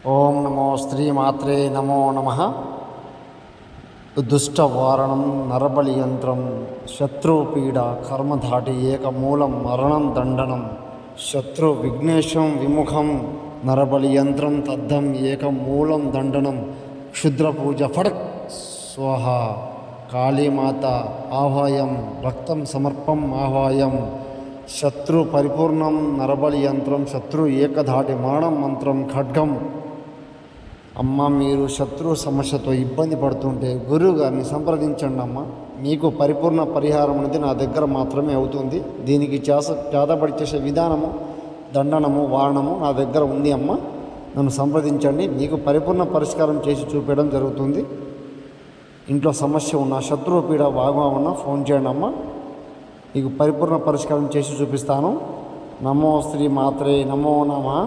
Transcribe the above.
ఓం నమో శ్రీమాత్రే నమో నమః. దుష్టవారణం నరబలి యంత్రం శత్రుపీడ కర్మధాటి ఏకమూలం మరణం దండనం శత్రు విఘ్నేశం విముఖం నరబలి యంత్రం తద్ధం ఏకమూలం దండనం క్షుద్రపూజ ఫడక్ స్వహ కాళీమాత ఆహ్వాయం రక్తం సమర్పం ఆహ్వాయం శత్రు పరిపూర్ణం నరబలి యంత్రం శత్రు ఏకధాటి మరణం మంత్రం ఖడ్గం. అమ్మ, మీరు శత్రు సమస్యతో ఇబ్బంది పడుతుంటే గురువు గారిని సంప్రదించండి అమ్మ. మీకు పరిపూర్ణ పరిహారం అనేది నా దగ్గర మాత్రమే అవుతుంది. దీనికి చేతబడి చేసే విధానము, దండనము, వారణము నా దగ్గర ఉంది అమ్మ. నన్ను సంప్రదించండి, మీకు పరిపూర్ణ పరిష్కారం చేసి చూపించడం జరుగుతుంది. ఇంట్లో సమస్య ఉన్నా, శత్రువు పీడ బాగా ఉన్నా ఫోన్ చేయండి అమ్మ. మీకు పరిపూర్ణ పరిష్కారం చేసి చూపిస్తాను. నమో శ్రీ మాత్రే నమో నమః.